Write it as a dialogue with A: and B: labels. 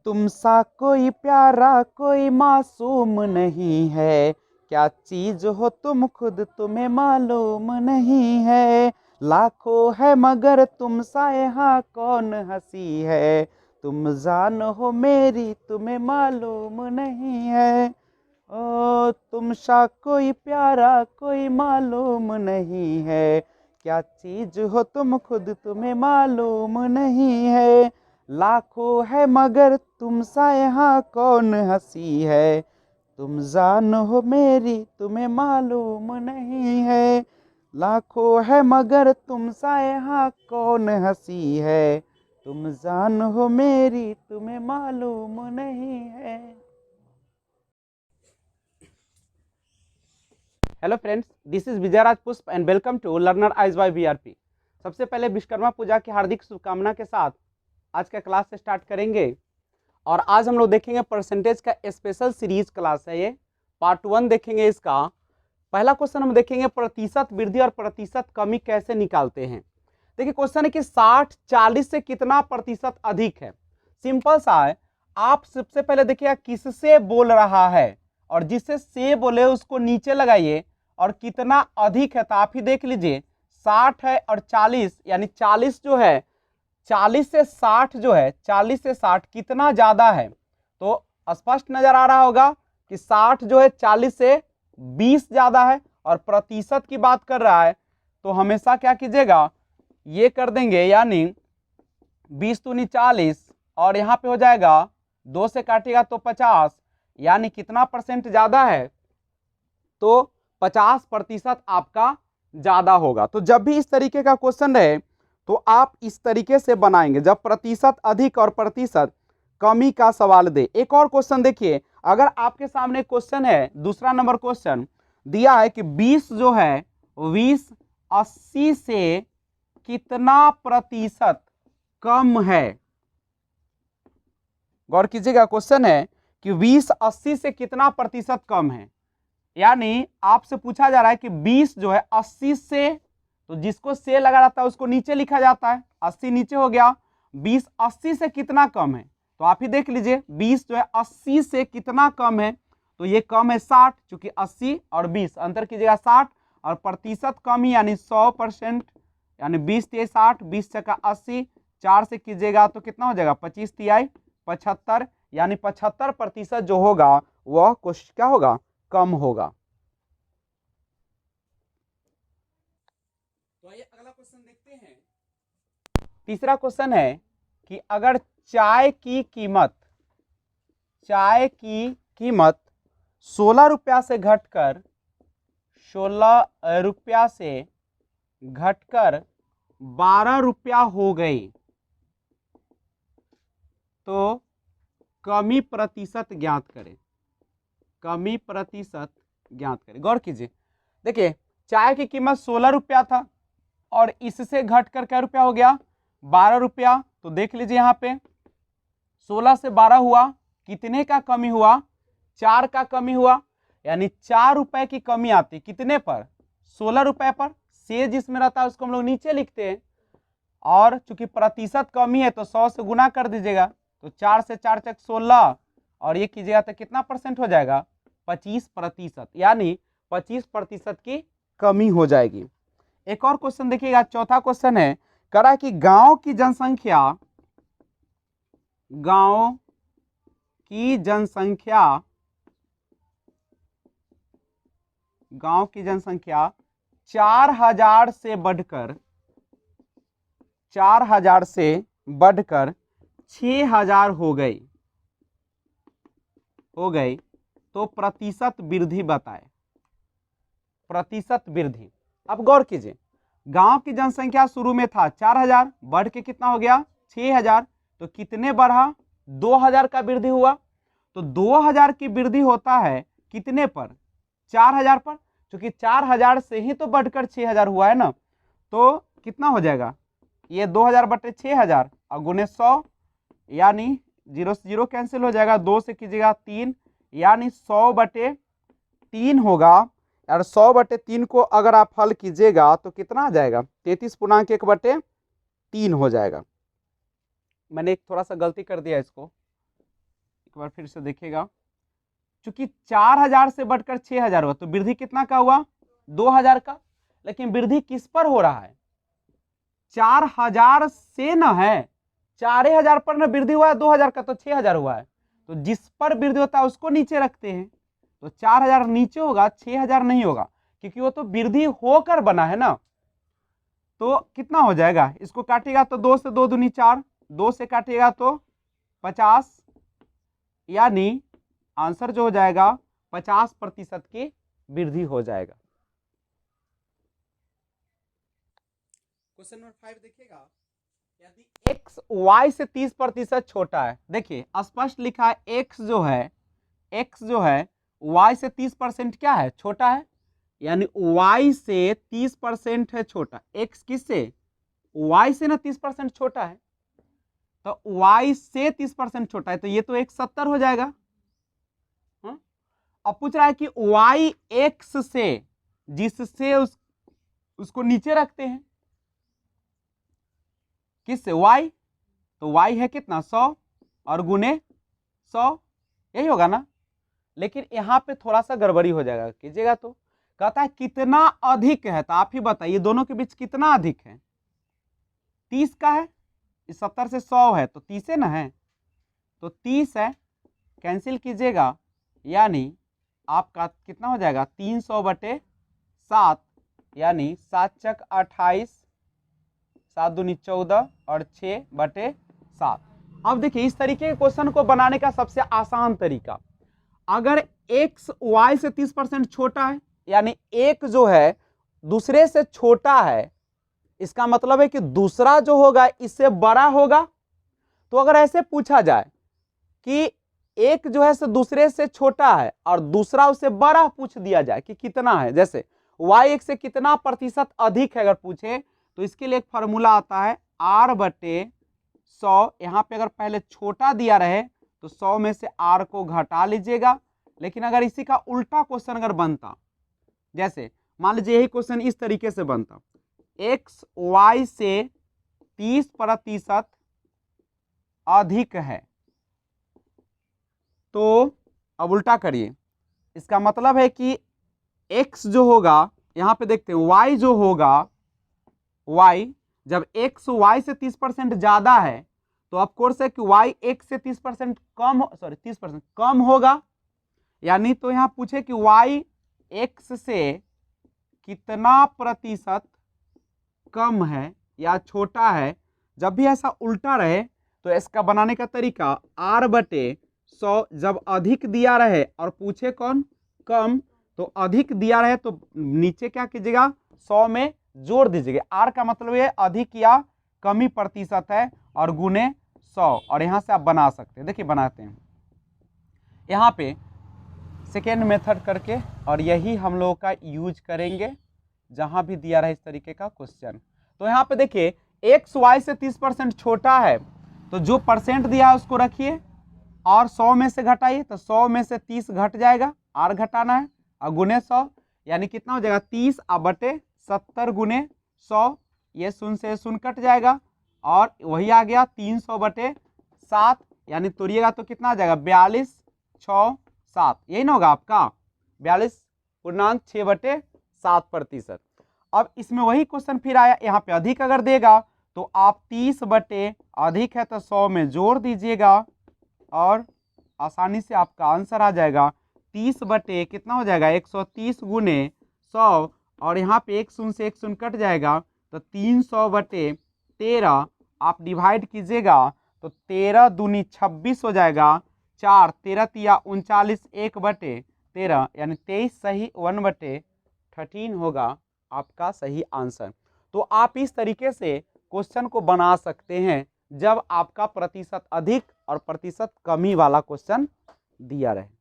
A: तुम सा कोई प्यारा कोई मासूम नहीं है, क्या चीज हो तुम खुद तुम्हें मालूम नहीं है। लाखों है मगर तुम सा यहाँ कौन हंसी है, तुम जान हो मेरी तुम्हें मालूम नहीं है। ओ तुम सा कोई प्यारा कोई मालूम नहीं है, क्या चीज हो तुम खुद तुम्हें मालूम नहीं है। लाखों है मगर तुम सा यहाँ कौन हंसी है, तुम जान हो मेरी तुम्हें मालूम नहीं है। लाखों है मगर तुम सा यहाँ कौन हंसी है, तुम जान हो मेरी तुम्हें मालूम नहीं है। Hello friends, this is Vijayraj Pushp and welcome to learner eyes by VRP. सबसे पहले विश्वकर्मा पूजा की हार्दिक शुभकामना के साथ आज का क्लास स्टार्ट करेंगे। और आज हम लोग देखेंगे परसेंटेज का स्पेशल सीरीज क्लास है ये, पार्ट 1 देखेंगे। इसका पहला क्वेश्चन हम देखेंगे प्रतिशत वृद्धि और प्रतिशत कमी कैसे निकालते हैं। देखिए क्वेश्चन है कि 60-40 से कितना प्रतिशत अधिक है। सिंपल सा है, आप सबसे पहले देखिए किससे बोल रहा है और जिससे से बोले उसको नीचे लगाइए और कितना अधिक है तो आप ही देख लीजिए। 60 है और 40, यानी 40 जो है 40 से 60 जो है 40 से 60 कितना ज्यादा है, तो स्पष्ट नजर आ रहा होगा कि 60 जो है 40 से 20 ज्यादा है। और प्रतिशत की बात कर रहा है तो हमेशा क्या कीजिएगा, ये कर देंगे, यानी 20 दूनी 40 और यहाँ पे हो जाएगा 2 से काटिएगा तो 50, यानी कितना परसेंट ज्यादा है, तो 50% आपका ज्यादा होगा। तो जब भी इस तरीके का क्वेश्चन रहे तो आप इस तरीके से बनाएंगे, जब प्रतिशत अधिक और प्रतिशत कमी का सवाल दे। एक और क्वेश्चन देखिए, अगर आपके सामने क्वेश्चन है, दूसरा नंबर क्वेश्चन दिया है कि 20 जो है 20 80 से कितना प्रतिशत कम है। गौर कीजिएगा, क्वेश्चन है कि 20 80 से कितना प्रतिशत कम है, यानी आपसे पूछा जा रहा है कि 20 जो है 80 से, तो जिसको से लगा रहता है उसको नीचे लिखा जाता है, 80 नीचे हो गया, 20 80 से कितना कम है, तो आप ही देख लीजिए 20 जो है 80 से कितना कम है, तो ये कम है 60, चूंकि 80 और 20 अंतर कीजिएगा 60, और प्रतिशत कमी यानी 100%, यानी 20 तिहाई 60, 20 छक्का 80, 4 से कीजिएगा तो कितना हो जाएगा 25 तिहाई 75, यानी 75% जो होगा वह कुछ क्या होगा, कम होगा। तो आइए अगला क्वेश्चन देखते हैं। तीसरा क्वेश्चन है कि अगर चाय की कीमत 16 रुपया से घटकर 12 रुपया हो गई तो कमी प्रतिशत ज्ञात करें। कमी प्रतिशत ज्ञात करें। गौर कीजिए, देखिए चाय की कीमत 16 रुपया था और इससे घटकर क्या रुपया हो गया, 12 रुपया। तो देख लीजिए यहाँ पे 16 से 12 हुआ, कितने का कमी हुआ, 4 का कमी हुआ, यानी 4 रुपए की कमी आती कितने पर, 16 रुपए पर। से जिसमें रहता है उसको हम लोग नीचे लिखते हैं, और चूंकि प्रतिशत कमी है तो 100 से गुना कर दीजिएगा, तो 4 से 4 चक 16 और ये कीजिएगा तो कितना परसेंट हो जाएगा, 25%, यानी 25% की कमी हो जाएगी। एक और क्वेश्चन देखिएगा, चौथा क्वेश्चन है, करा कि गांव की जनसंख्या 4000 से बढ़कर 6000 हो गई तो प्रतिशत वृद्धि बताए। प्रतिशत वृद्धि, अब गौर कीजिए, गांव की जनसंख्या शुरू में था 4000, बढ़ के कितना हो गया 6000, तो कितने बढ़ा, 2000 का वृद्धि हुआ। तो 2000 की वृद्धि होता है कितने पर, 4000 पर, क्योंकि 4000 से ही तो बढ़कर 6000 हुआ है ना। तो कितना हो जाएगा, ये 2000 बटे 6000 और गुने 100, यानी 0 से 0 कैंसिल हो जाएगा, 2 से कीजिएगा 3, यानी 100 बटे 3 होगा। और 100 बटे 3 को अगर आप हल कीजिएगा तो कितना आ जाएगा, 33.1 बटे 3 हो जाएगा। मैंने एक थोड़ा सा गलती कर दिया इसको, एक बार फिर से देखिएगा, चूंकि 4000 से बढ़कर 6000 हुआ तो वृद्धि कितना का हुआ, 2000 का। लेकिन वृद्धि किस पर हो रहा है, 4000 से न है, 4000 पर न वृद्धि हुआ है 2000 का, तो 6000 हुआ है। तो जिस पर वृद्धि होता है उसको नीचे रखते हैं, तो 4000 नीचे होगा, 6000 नहीं होगा, क्योंकि वो तो वृद्धि होकर बना है ना। तो कितना हो जाएगा, इसको काटिएगा तो 2 से 2 दूनी 4, 2 से काटिएगा तो 50, यानी आंसर जो हो जाएगा 50% की वृद्धि हो जाएगा। क्वेश्चन नंबर 5 देखिएगा, यदि x y से 30% छोटा है, देखिए स्पष्ट लिखा है x जो है y से 30% क्या है, छोटा है, यानी y से 30% है छोटा। x किससे, y से ना 30% छोटा है, तो y से 30% छोटा है, तो ये तो x 70 हो जाएगा। अब पूछ रहा है कि y x से, जिससे उसको नीचे रखते हैं, किससे, y, तो y है कितना 100 और गुने 100, यही होगा ना। लेकिन यहाँ पे थोड़ा सा गड़बड़ी हो जाएगा, कीजिएगा तो कहता है कितना अधिक है, तो आप ही बताइए दोनों के बीच कितना अधिक है, 30 का है, इस 70 से 100 है तो 30 है ना है, तो 30 है, कैंसिल कीजिएगा, यानी आपका कितना हो जाएगा 300/7, यानी 7 चक 28, 7 दूनी 14 और 6/7। अब देखिए इस तरीके के क्वेश्चन को बनाने का सबसे आसान तरीका, अगर x y से 30% छोटा है, यानी एक जो है दूसरे से छोटा है, इसका मतलब है कि दूसरा जो होगा इससे बड़ा होगा। तो अगर ऐसे पूछा जाए कि एक जो है से दूसरे से छोटा है और दूसरा उससे बड़ा पूछ दिया जाए कि कितना है, जैसे y एक से कितना प्रतिशत अधिक है अगर पूछे, तो इसके लिए एक फॉर्मूला आता है r/100। यहाँ पे अगर पहले छोटा दिया रहे तो 100 में से r को घटा लीजिएगा। लेकिन अगर इसी का उल्टा क्वेश्चन अगर बनता, जैसे मान लीजिए यही क्वेश्चन इस तरीके से बनता, x y से 30% अधिक है, तो अब उल्टा करिए, इसका मतलब है कि x जो होगा, यहां पे देखते हैं y जो होगा, y जब x y से 30% ज्यादा है तो ऑफ कोर्स है कि y x से 30% कम, 30% कम होगा। यानी तो यहां पूछे कि y x से कितना प्रतिशत कम है या छोटा है, जब भी ऐसा उल्टा रहे तो इसका बनाने का तरीका r/100, जब अधिक दिया रहे और पूछे कौन कम, तो अधिक दिया रहे तो नीचे क्या कीजिएगा 100 में जोड़ दीजिएगा। r का मतलब ये अधिक या कमी प्रतिशत है और गुने 100, और यहां से आप बना सकते हैं। देखिए बनाते हैं यहाँ पे सेकेंड मेथड करके, और यही हम लोगों का यूज करेंगे जहां भी दिया रहे इस तरीके का क्वेश्चन। तो यहाँ पे देखिए x y से 30% छोटा है, तो जो परसेंट दिया है उसको रखिए और 100 में से घटाइए, तो 100 में से 30 घट जाएगा, r घटाना है, और गुने 100, यानी कितना हो जाएगा 30/70 गुने 100, ये शून्य से शून्य कट जाएगा, और वही आ गया 300/7, यानी तोड़िएगा तो कितना आ जाएगा 42.67, यही ना होगा आपका 42.6/7%। अब इसमें वही क्वेश्चन फिर आया, यहाँ पे अधिक अगर देगा तो आप 30 अधिक है तो 100 में जोड़ दीजिएगा, और आसानी से आपका आंसर आ जाएगा 30 कितना हो जाएगा 130 गुने 100, और यहाँ पे एक शून्य से एक शून्य कट जाएगा, तो 300/13 आप डिवाइड कीजिएगा तो 13 दूनी 26 हो जाएगा, 4 13 तिया 39, 1/13, यानी 23 सही 1/13 होगा आपका सही आंसर। तो आप इस तरीके से क्वेश्चन को बना सकते हैं जब आपका प्रतिशत अधिक और प्रतिशत कमी वाला क्वेश्चन दिया रहे।